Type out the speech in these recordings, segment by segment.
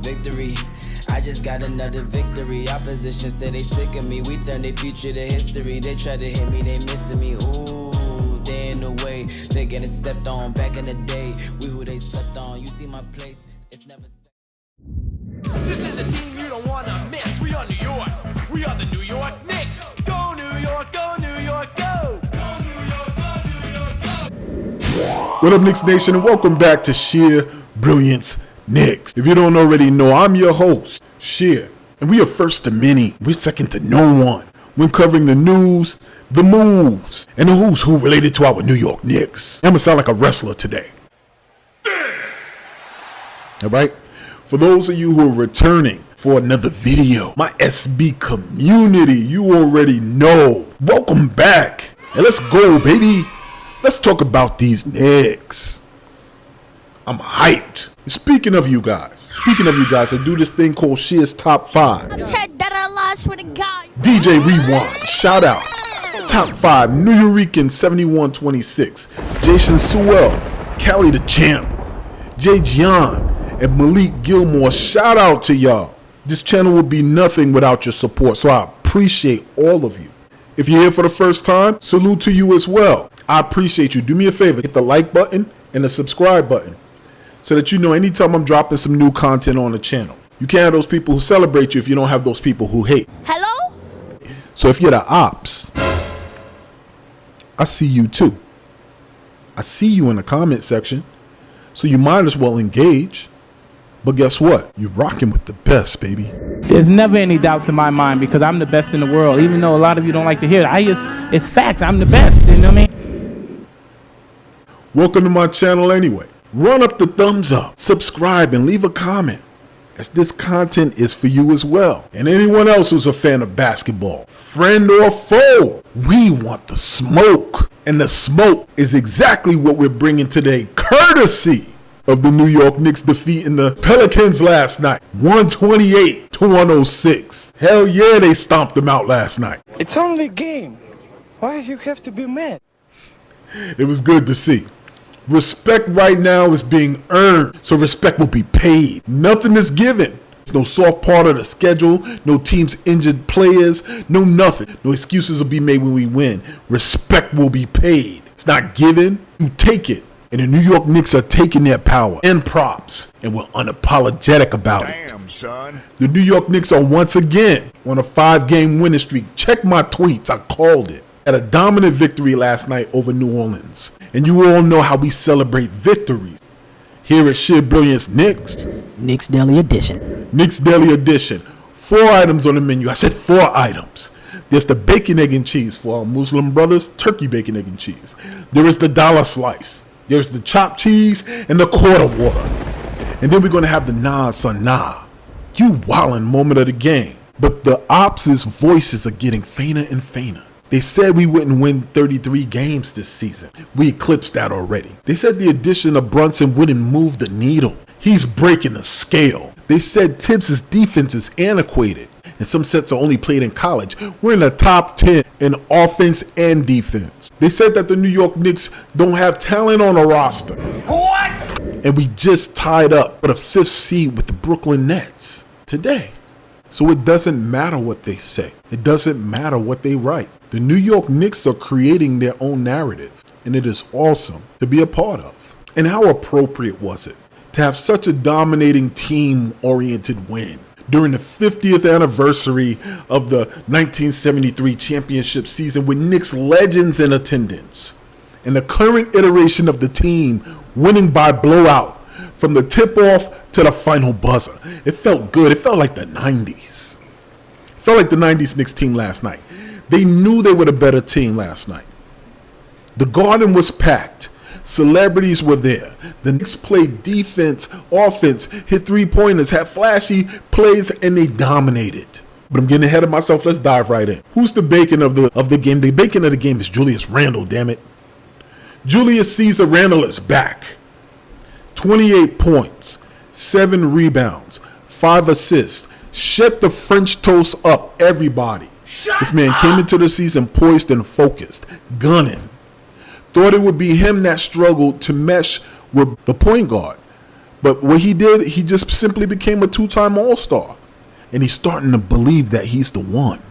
victory. I just got another victory. Opposition said they sick of me. We turn their future to history. They try to hit me, they missing me. Ooh, they in the way. They getting stepped on back in the day. We who they slept on. You see my place, it's never. This is a team you don't want to miss. We are New York. We are the New York Knicks. Go New York, go New York, go! Go New York, go New York, go! What up, Knicks Nation, and welcome back to Sheer Brilliance Knicks. If you don't already know, I'm your host, Sheer, and we are first to many. We're second to no one when covering the news, the moves, and the who's who related to our New York Knicks. I'm gonna sound like a wrestler today. All right? For those of you who are returning for another video, my SB community, you already know. Welcome back. And let's go, baby. Let's talk about these Knicks. I'm hyped. Speaking of you guys, I do this thing called Sheer's Top 5. DJ Rewind, shout out. Top 5, New Yorican 7126, Jason Sewell, Cali the Champ, Jay Gian, and Malik Gilmore. Shout out to y'all. This channel would be nothing without your support, so I appreciate all of you. If you're here for the first time, salute to you as well. I appreciate you. Do me a favor, hit the like button and the subscribe button so that you know anytime I'm dropping some new content on the channel. You can't have those people who celebrate you if you don't have those people who hate. Hello? So if you're the ops, I see you too. I see you in the comment section, so you might as well engage. But guess what? You're rocking with the best, baby. There's never any doubts in my mind because I'm the best in the world. Even though a lot of you don't like to hear it, it's fact. I'm the best. You know what I mean? Welcome to my channel anyway. Run up the thumbs up, subscribe, and leave a comment, as this content is for you as well. And anyone else who's a fan of basketball, friend or foe, we want the smoke. And the smoke is exactly what we're bringing today, courtesy of the New York Knicks defeating the Pelicans last night, 128-106. Hell yeah, they stomped them out last night. It's only a game. Why you have to be mad? It was good to see. Respect right now is being earned, so respect will be paid. Nothing is given. There's no soft part of the schedule, no teams injured players, no nothing. No excuses will be made when we win. Respect will be paid. It's not given, you take it. And the New York Knicks are taking their power and props, and we're unapologetic about it. Damn, son. The New York Knicks are once again on a 5-game winning streak. Check my tweets, I called it. Had a dominant victory last night over New Orleans. And you all know how we celebrate victories. Here at Sheer Brilliance Knicks. Knicks Daily Edition. Knicks Daily Edition. 4 items on the menu. I said 4 items. There's the bacon, egg, and cheese for our Muslim brothers. Turkey bacon, egg, and cheese. There is the dollar slice. There's the chopped cheese and the quarter water. And then we're going to have the nah son nah. You wildin' moment of the game. But the ops' voices are getting fainter and fainter. They said we wouldn't win 33 games this season. We eclipsed that already. They said the addition of Brunson wouldn't move the needle. He's breaking the scale. They said Tibbs' defense is antiquated, and some sets are only played in college. We're in the top 10 in offense and defense. They said that the New York Knicks don't have talent on a roster. What? And we just tied up for the 5th seed with the Brooklyn Nets today. So it doesn't matter what they say. It doesn't matter what they write. The New York Knicks are creating their own narrative, and it is awesome to be a part of. And how appropriate was it to have such a dominating team-oriented win during the 50th anniversary of the 1973 championship season with Knicks legends in attendance, and the current iteration of the team winning by blowout from the tip-off to the final buzzer. It felt good. It felt like the 90's. It felt like the 90's Knicks team last night. They knew they were the better team last night. The Garden was packed. Celebrities were there. The Knicks played defense, offense, hit 3-pointers, had flashy plays, and they dominated. But I'm getting ahead of myself. Let's dive right in. Who's the bacon of the game? The bacon of the game is Julius Randle, damn it. Julius Caesar Randle is back. 28 points, 7 rebounds, 5 assists. Shut the French toast up, everybody. This man came into the season poised and focused, gunning. Thought it would be him that struggled to mesh with the point guard. But what he did, he just simply became a two-time All-Star. And he's starting to believe that he's the one.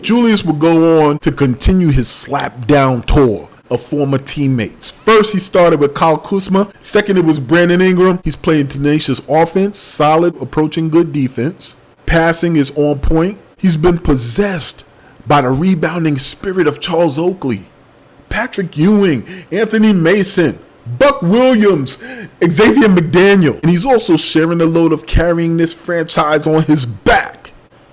Julius would go on to continue his slap-down tour of former teammates. First, he started with Kyle Kuzma. Second, it was Brandon Ingram. He's playing tenacious offense, solid, approaching good defense. Passing is on point. He's been possessed by the rebounding spirit of Charles Oakley, Patrick Ewing, Anthony Mason, Buck Williams, Xavier McDaniel. And he's also sharing the load of carrying this franchise on his back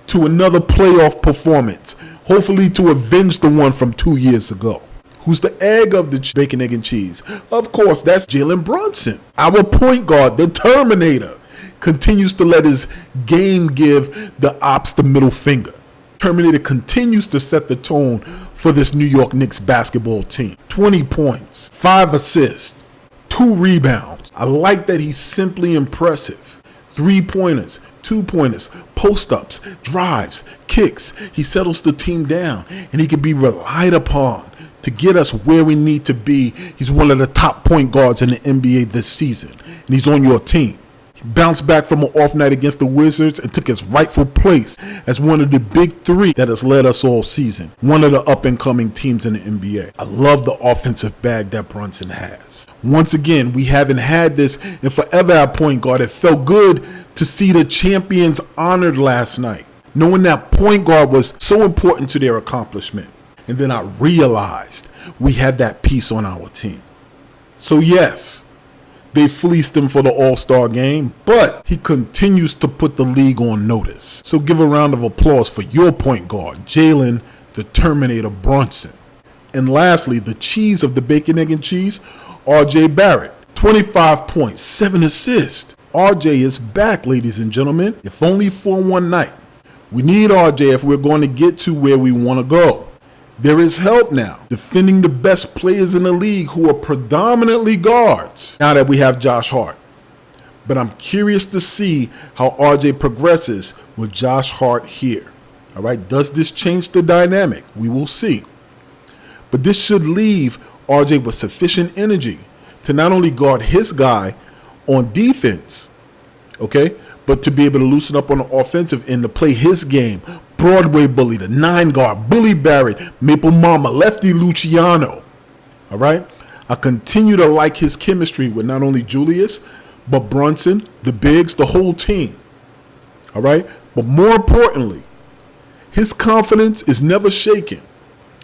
to another playoff performance, hopefully to avenge the one from 2 years ago. Who's the egg of the bacon, egg, and cheese? Of course, that's Jalen Brunson. Our point guard, the Terminator, continues to let his game give the ops the middle finger. Terminator continues to set the tone for this New York Knicks basketball team. 20 points, 5 assists, 2 rebounds. I like that he's simply impressive. 3-pointers, 2-pointers, post-ups, drives, kicks. He settles the team down, and he can be relied upon to get us where we need to be. He's one of the top point guards in the NBA this season, and he's on your team. He bounced back from an off night against the Wizards and took his rightful place as one of the big three that has led us all season, one of the up-and-coming teams in the NBA. I love the offensive bag that Brunson has. Once again, we haven't had this in forever at point guard. It felt good to see the champions honored last night, knowing that point guard was so important to their accomplishment. And then I realized we had that piece on our team. So yes, they fleeced him for the All-Star game, but he continues to put the league on notice. So give a round of applause for your point guard, Jalen the Terminator Brunson. And lastly, the cheese of the bacon, egg, and cheese, RJ Barrett. 25 points, 7 assists. RJ is back, ladies and gentlemen, if only for one night. We need RJ if we're going to get to where we want to go. There is help now, defending the best players in the league who are predominantly guards now that we have Josh Hart. But I'm curious to see how RJ progresses with Josh Hart here. All right, does this change the dynamic? We will see. But this should leave RJ with sufficient energy to not only guard his guy on defense, okay, but to be able to loosen up on the offensive end to play his game. Broadway bully, the 9 guard, Bully Barrett, Maple Mama, Lefty Luciano. All right. I continue to like his chemistry with not only Julius, but Brunson, the bigs, the whole team. All right. But more importantly, his confidence is never shaken.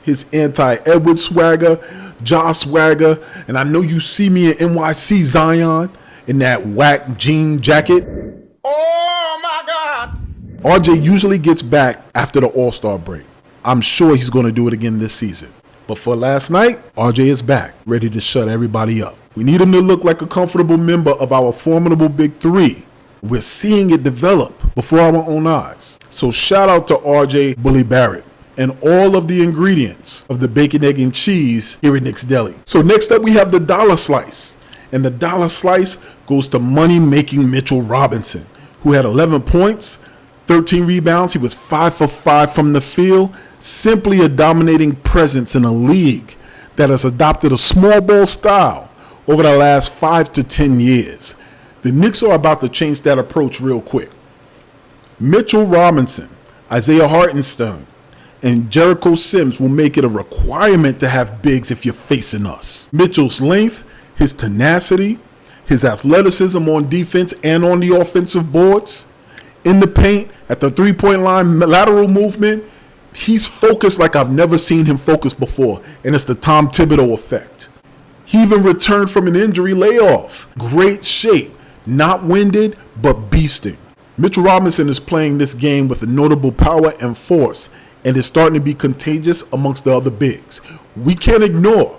His anti-Edward swagger, Josh swagger, and I know you see me in NYC Zion in that whack jean jacket. Oh my God! RJ usually gets back after the All-Star break. I'm sure he's going to do it again this season. But for last night, RJ is back, ready to shut everybody up. We need him to look like a comfortable member of our formidable big three. We're seeing it develop before our own eyes. So shout out to RJ Bully Barrett and all of the ingredients of the bacon, egg, and cheese here at Knicks Deli. So next up, we have the dollar slice. And the dollar slice goes to money-making Mitchell Robinson, who had 11 points, 13 rebounds. He was 5 for 5 from the field. Simply a dominating presence in a league that has adopted a small ball style over the last 5 to 10 years. The Knicks are about to change that approach real quick. Mitchell Robinson, Isaiah Hartenstein, and Jericho Sims will make it a requirement to have bigs if you're facing us. Mitchell's length, his tenacity, his athleticism on defense and on the offensive boards, in the paint, at the three-point line, lateral movement, he's focused like I've never seen him focus before, and it's the Tom Thibodeau effect. He even returned from an injury layoff. Great shape, not winded, but beasting. Mitchell Robinson is playing this game with a notable power and force, and is starting to be contagious amongst the other bigs. We can't ignore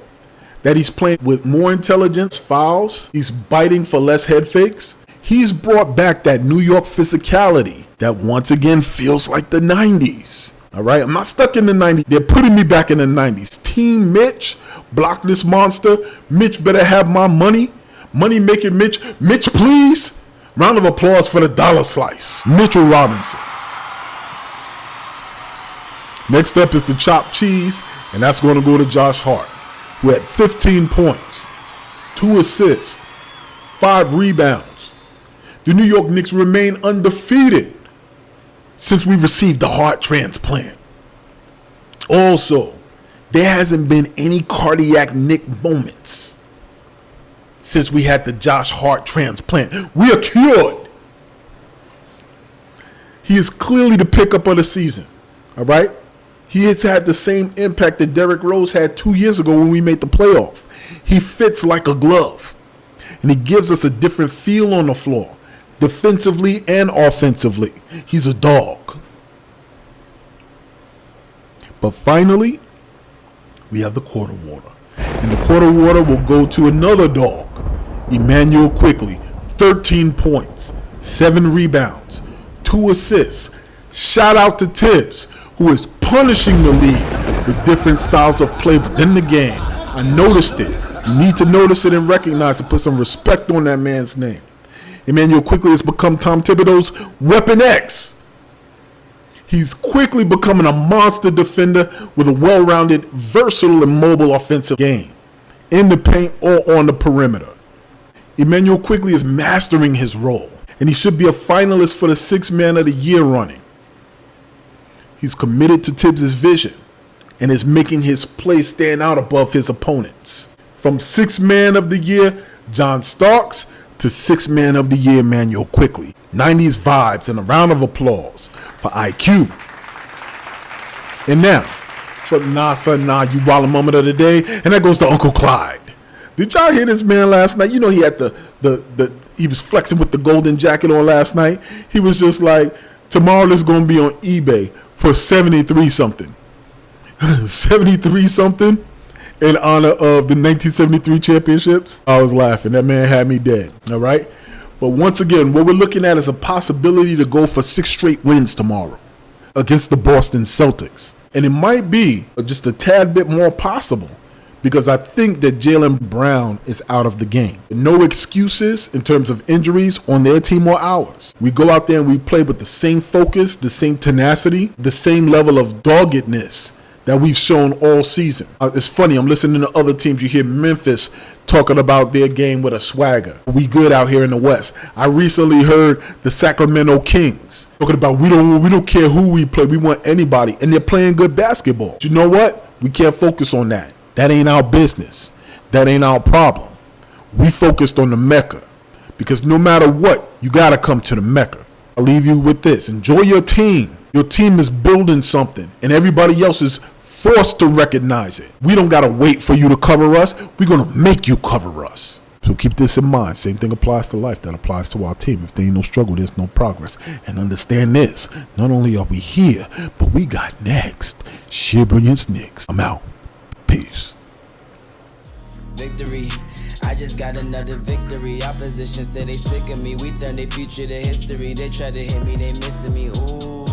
that he's playing with more intelligence, fouls, he's biting for less head fakes. He's brought back that New York physicality that once again feels like the 90s. All right, I'm not stuck in the 90s. They're putting me back in the 90s. Team Mitch, block this monster. Mitch better have my money. Money making Mitch. Mitch, please. Round of applause for the dollar slice. Mitchell Robinson. Next up is the chopped cheese, and that's going to go to Josh Hart, who had 15 points, 2 assists, 5 rebounds. The New York Knicks remain undefeated since we received the heart transplant. Also, there hasn't been any cardiac Knick moments since we had the Josh Hart transplant. We are cured. He is clearly the pickup of the season. All right? He has had the same impact that Derrick Rose had 2 years ago when we made the playoff. He fits like a glove. And he gives us a different feel on the floor, defensively and offensively. He's a dog. But finally, we have the quarter water. And the quarter water will go to another dog, Emmanuel Quickley. 13 points, 7 rebounds, 2 assists. Shout out to Tibbs, who is punishing the league with different styles of play within the game. I noticed it. You need to notice it and recognize it. Put some respect on that man's name. Emmanuel Quickley has become Tom Thibodeau's Weapon X. He's quickly becoming a monster defender with a well-rounded, versatile, and mobile offensive game in the paint or on the perimeter. Emmanuel Quickley is mastering his role, and he should be a finalist for the 6th Man of the Year running. He's committed to Tibbs' vision and is making his play stand out above his opponents. From 6th Man of the Year, John Starks, to 6th Man of the Year, Emmanuel Quickley. 90s vibes and a round of applause for IQ. And now, for the Nah Son Nah You Wildin' Moment of the Day, and that goes to Uncle Clyde. Did y'all hear this man last night? You know he had he was flexing with the golden jacket on last night. He was just like, tomorrow this is going to be on eBay for 73 something. 73 something? In honor of the 1973 championships. I was laughing. That man had me dead. All right. But once again, what we're looking at is a possibility to go for 6 straight wins tomorrow against the Boston Celtics. And it might be just a tad bit more possible because I think that Jaylen Brown is out of the game. No excuses in terms of injuries on their team or ours. We go out there and we play with the same focus, the same tenacity, the same level of doggedness that we've shown all season. It's funny, I'm listening to other teams. You hear Memphis talking about their game with a swagger. We good out here in the West. I recently heard the Sacramento Kings talking about we don't care who we play. We want anybody. And they're playing good basketball. You know what? We can't focus on that. That ain't our business. That ain't our problem. We focused on the Mecca. Because no matter what, you got to come to the Mecca. I'll leave you with this. Enjoy your team. Your team is building something, and everybody else is forced to recognize it. We don't got to wait for you to cover us. We're going to make you cover us. So keep this in mind. Same thing applies to life. That applies to our team. If there ain't no struggle, there's no progress. And understand this. Not only are we here, but we got next. Sheer Brilliance Knicks. I'm out. Peace. Victory. I just got another victory. Opposition said they sick of me. We turn their future to history. They try to hit me, they missing me. Ooh.